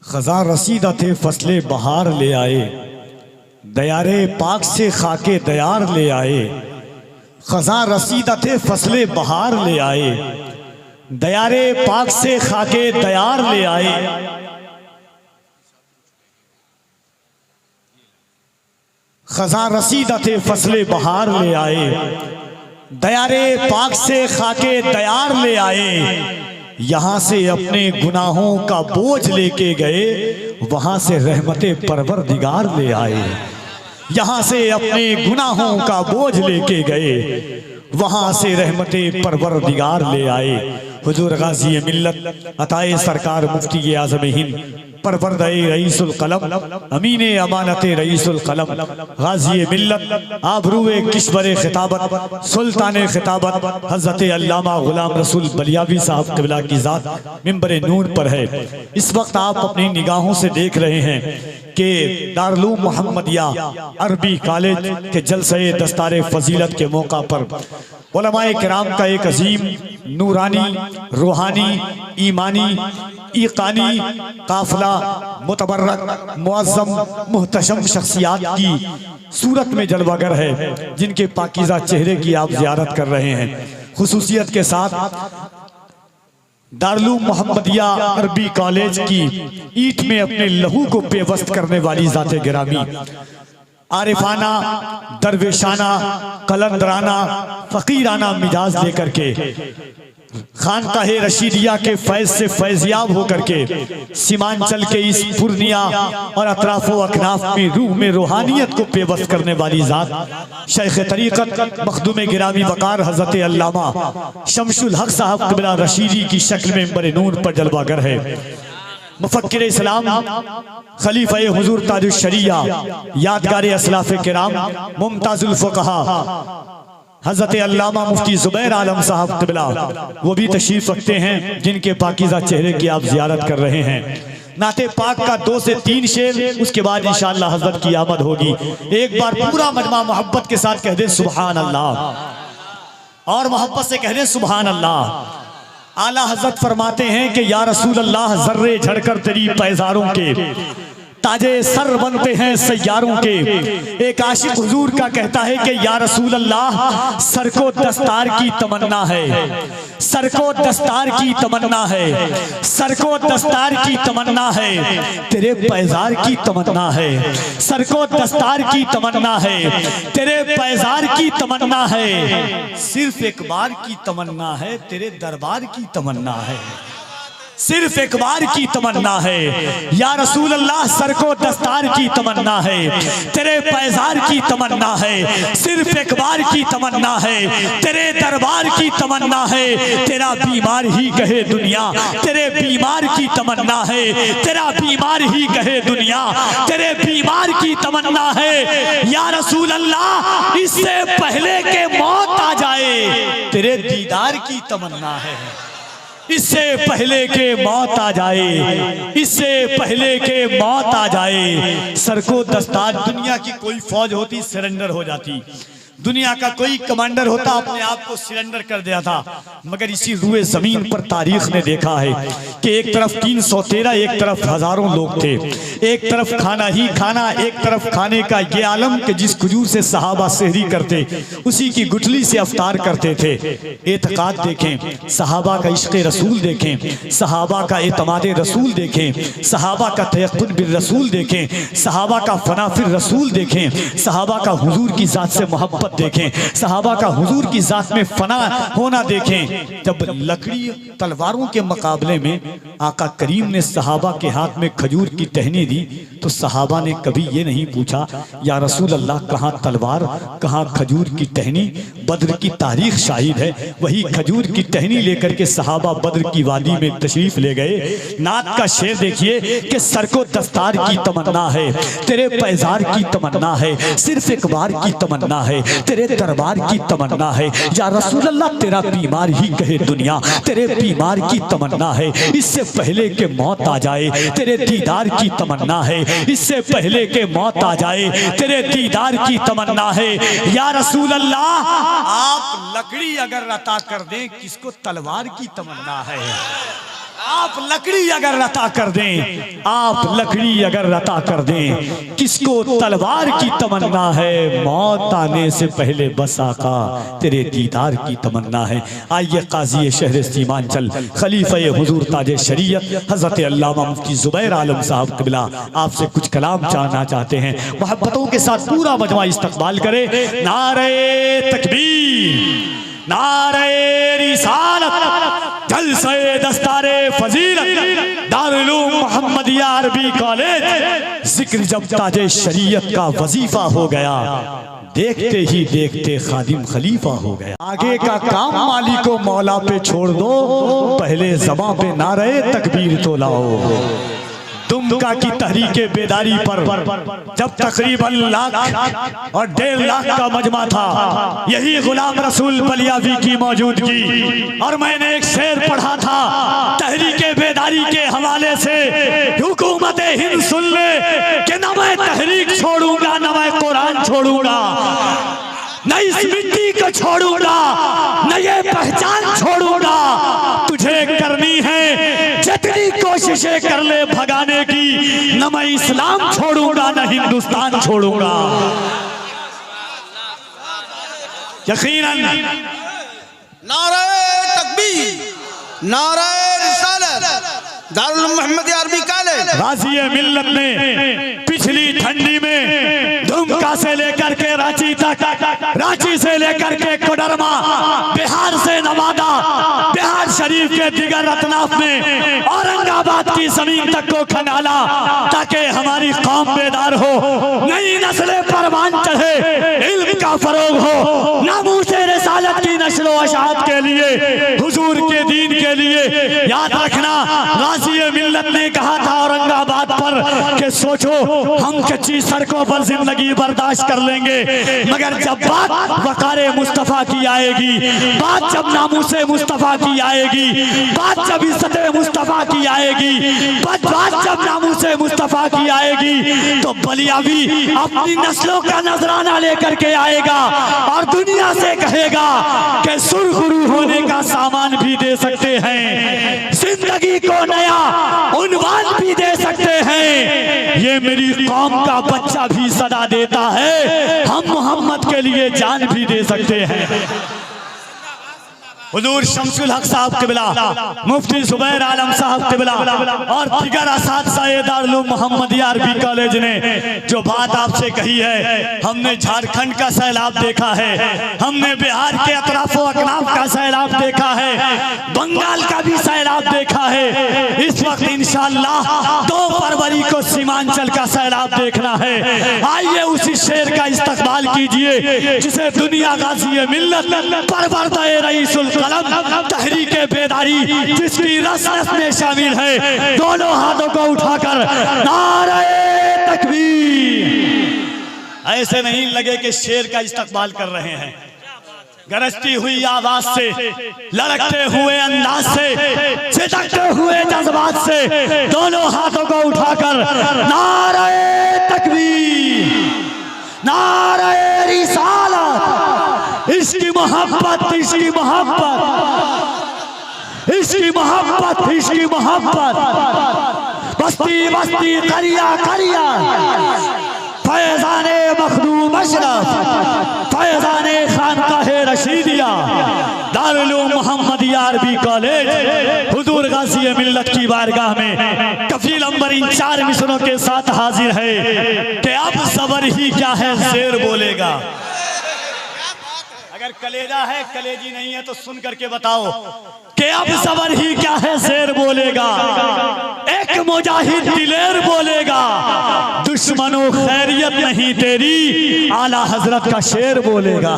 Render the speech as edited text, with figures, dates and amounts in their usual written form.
खज़ां रसीदा थे फसले बहार ले आए, दयारे पाक से खाके दयार ले आए। खज़ां रसीदा थे फसले बहार ले आए, दयारे पाक से खाके दयार ले आए। खज़ां रसीदा थे फसले बहार ले आए, दयारे पाक से खाके दयार ले आए। यहाँ से अपने गुनाहों का बोझ लेके गए, वहां से रहमते परवरदिगार ले आए। यहाँ से अपने गुनाहों का बोझ लेके गए, वहां से रहमते परवरदिगार ले आए। हुजूर गाज़ी मिल्लत अताए सरकार मुफ्ती आज़म हिंद परवरदाए रईसुल कलम अमीने अमानते रईसुल कलम गाज़ी मिल्लत आबरूए किश्वरे खिताबत सुल्ताने खिताबत हज़रत अल्लामा गुलाम रसूल बलियावी साहब क़िबला की ज़ात मिंबरे नूर पर है। इस वक्त आप अपनी निगाहों से देख रहे हैं कि दारुल मोहम्मदिया अरबी कॉलेज के जलसे दस्तारे फजीलत के मौका पर उलमाए किराम का एक अजीम नूरानी रूहानी ईमानी ईकानी काफिला मुतबर्रक मुअज़्ज़म मुहतशम शख्सियात की सूरत में जलवागर है, जिनके पाकीज़ा चेहरे की आप ज़ियारत कर रहे हैं। खुसूसियत के साथ दारुल मोहम्मदिया अरबी कॉलेज की ईंट में अपने लहू को पेवस्त करने वाली ज़ाते गिरामी आरिफाना दरवेशाना कलंदराना फ़कीराना मिजाज लेकर के खानकाहे रशीदिया के फैज से फैज़याब होकर के सीमांचल के इस पूर्णिया और अतराफो अकनाफ में रूह में रूहानियत को पेवस्त करने वाली ज़ात शेख तरीक़त मखदूम गिरामी वक़ार हज़रत अल्लामा शमशुल हक साहब क़िबला रशीदी की शक्ल में मिंबर नूर पर जलवागर है। मुफक्किर इस्लाम खलीफा हुजूर ताजुश शरिया यादगार असलाफ़े किराम मुमताजुल फुक़हा हज़रत अल्लामा मुफ्ती ज़ुबैर आलम साहब क़िबला वो भी तशरीफ़ रखते हैं, जिनके पाकीज़ा चेहरे की आप ज़ियारत कर रहे हैं। नाते पाक का 2 से 3 शेर, उसके बाद इंशाअल्लाह हज़रत की आमद होगी। एक बार पूरा मजमा मोहब्बत के साथ कह दें सुबहान अल्लाह, और मोहब्बत से कह दें सुबहान अल्लाह। आला हज़रत फरमाते हैं कि या रसूल अल्लाह ज़र्रे झड़कर तेरी पैज़ारों के ताजे सर बनते हैं सैयारों के। एक आशिक हुजूर का कहता है कि या रसूल अल्लाह सर को दस्तार की तमन्ना है, सर को दस्तार की तमन्ना है, सर को दस्तार की तमन्ना है, तेरे पैजार की तमन्ना है। सर को दस्तार की तमन्ना है, तेरे पैजार की तमन्ना है, सिर्फ एक बार की तमन्ना है, तेरे दरबार की तमन्ना है, सिर्फ एक बार की तमन्ना है। या रसूल अल्लाह सर को दस्तार की तमन्ना है, तेरे पैजार की तमन्ना है, सिर्फ एक बार की तमन्ना है, तेरे दरबार की तमन्ना है। तेरा बीमार ही कहे दुनिया, तेरे बीमार की तमन्ना है, तेरा बीमार ही कहे दुनिया, तेरे बीमार की तमन्ना है। या रसूल अल्लाह इससे पहले के मौत आ जाए, तेरे दीदार की तमन्ना है, इससे पहले के मौत आ जाए, इससे पहले के मौत आ जाए। सर को दस्तार, दुनिया की कोई फौज होती सरेंडर हो जाती, दुनिया का कोई कमांडर होता अपने आप को सरेंडर कर दिया था, मगर इसी रुए जमीन पर तारीख ने देखा है कि एक तरफ 313, एक तरफ हजारों लोग थे, एक तरफ खाना ही खाना, एक तरफ खाने का ये आलम कि जिस खजूर से सहाबा सहरी करते उसी की गुठली से अफ्तार करते थे। एतकाद देखें, सहाबा का इश्क़ रसूल देखें, सहाबा का एतमाद रसूल देखें, सहाबा का तयक्कुन बिर रसूल देखें, सहाबा का फना फिर रसूल देखें, सहाबा का हुजूर की ज़ात से मोहब्बत देखें, सहाबा का हुजूर की जात में फना होना देखें। जब लकड़ी तलवारों के मुकाबले में आका करीम ने सहाबा के हाथ में खजूर की टहनी दी, तो सहाबा ने कभी ये नहीं पूछा या रसूल अल्लाह कहाँ तलवार कहाँ खजूर की टहनी। बद्र की तारीख शाहिद है, वही खजूर की टहनी लेकर के सहाबा बद्र की वादी में तशरीफ ले गए। नात का शेर देखिए कि सर को दस्तार की तमन्ना है, तेरे पैजार की तमन्ना है, सिर्फ एक बार की तमन्ना है, तेरे दरबार की तमन्ना है। या रसूल अल्लाह तेरा बीमार ही कहे दुनिया, तेरे बीमार की तमन्ना है, इससे पहले के मौत आ जाए, तेरे दीदार की तमन्ना है, इससे पहले के मौत आ जाए, तेरे दीदार की तमन्ना है। या रसूल अल्लाह आप लकड़ी अगर अता कर दें, किसको तलवार की तमन्ना है। आप लकड़ी अगर रता कर दें, आप लकड़ी अगर रता कर दें, किसको तलवार की तमन्ना है, मौत आने से पहले बस आका तेरे दीदार की तमन्ना है। आइए काजी शहर सीमांचल खलीफा हुजूर ताजे शरीयत हजरत अल्लामा मुफ्ती जुबैर आलम साहब क़िबला आपसे कुछ कलाम चाहना चाहते हैं। मोहब्बतों के साथ पूरा मजमा इस्तकबाल करे। नारे तकबीर, नारे रिसालत, जलसे दस्तारे फजीलत, दारुल उलूम मोहम्मदिया अरबी कॉलेज। जिक्र जब ताजे शरीयत का वजीफा हो गया, देखते ही देखते खादिम खलीफा हो गया। आगे का काम माली को मौला पे छोड़ दो, पहले ज़बां पे नारे तकबीर तो लाओ। दुमका की तहरीके बेदारी पर जब तकरीबन 1,00,000 और 1.5 लाख का मजमा था, यही गुलाम रसूल बलियावी की मौजूदगी, और मैंने एक शेर पढ़ा था तहरीके बेदारी के हवाले से, हुकूमत हिंद सुन ले कि न मैं तहरीक छोड़ूंगा न मैं कुरान छोड़ूंगा, न इस मिट्टी को छोड़ूंगा न ये पहचान छोड़ूंगा। तुझे करनी है जितनी कोशिशें कर ले भगाने की, न मैं इस्लाम छोड़ूंगा न हिंदुस्तान छोड़ूंगा। यकीनन नारे तकबीर, नारे रिसालत, दारुल उलूम मोहम्मदिया अरबी कॉलेज। गाज़ी मिल्लत ने पिछली ठंडी में दुमका से लेकर के रांची तक, रांची से लेकर के कोडरमा, बिहार से नवादा, बिहार शरीफ के दिगर अतनाफ में औरंगाबाद की जमीन तक को खंगाला, ताकि हमारी कौम बेदार हो, नई नस्लें परवान चढ़े, इल्म का फरोग हो, नामूसे रिसालत की नस्ल व अशात के लिए, हुजूर के दीन के लिए। याद रखना, गाज़ी मिल्लत ने कहा था औरंगाबाद पर कि सोचो हम कच्ची सड़कों पर जिंदगी बर्दाश्त कर लेंगे, मगर जब बात वक़ारे मुस्तफ़ा की आएगी, बात जब नामूसे मुस्तफ़ा की आएगी, बात जब इज्जते मुस्तफ़ा की आएगी, बात जब नामूसे मुस्तफ़ा की आएगी, तो बलियावी अपनी नस्लों का नजराना लेकर के आएगा और दुनिया से कहेगा कि सुरखरू होने का सामान भी दे सकते हैं, जिंदगी को नया उन्वान भी दे सकते हैं। ये मेरी कौम का बच्चा भी सदा देता है, हम मोहम्मद के लिए जान भी दे सकते हैं। हुजूर शमसुल हक साहब क़िबला, मुफ्ती जुबैर आलम साहब क़िबला और दिगर असातिज़ाए दारुल उलूम मोहम्मदिया अरबी कॉलेज ने जो बात आपसे कही है, हमने झारखंड का सैलाब देखा है, हमने बिहार के अतराफ व अकनाफ का सैलाब देखा है, बंगाल का भी सैलाब देखा है। इस वक्त इंशाअल्लाह 2 फरवरी को सीमांचल का सैलाब देखना है। आइए उसी शेर का इस्तकबाल कीजिए जिसे दुनिया गाज़ी मिल्लत परवरदाए रईसुल कलम तहरीके बेदारी जिसकी रस रस में शामिल है, दोनों हाथों को उठाकर नारे तकबीर। ऐसे नहीं लगे कि शेर का इस्तकबाल कर रहे हैं, गरजती हुई आवाज से, लड़कते हुए अंदाज से, छिटकते हुए जज्बात से, दोनों हाथों को उठाकर नारे तकबीर, नारे रिसालत, इसकी मोहब्बत, इसकी मोहब्बत, इसकी मोहब्बत, इसकी मोहब्बत, बस्ती बस्ती करिया करिया, फैज़ाने मखदूम अशरफ, फैज़ाने खानकाहे रशीदिया, दारुल उलूम मोहम्मदिया अरबी कॉलेज हुजूर गाज़ी मिल्लत की बारगाह में कफील अंबर इन 4 मिसरों के साथ हाजिर है कि अब सबर ही क्या है शेर बोलेगा। अगर कलेजा है, कलेजी नहीं है तो सुन करके बताओ कि अब सबर ही क्या है शेर बोलेगा। एक मुजाहिद दिलेर बोलेगा, दुश्मनों खैरियत नहीं तेरी, आला हजरत का शेर बोलेगा।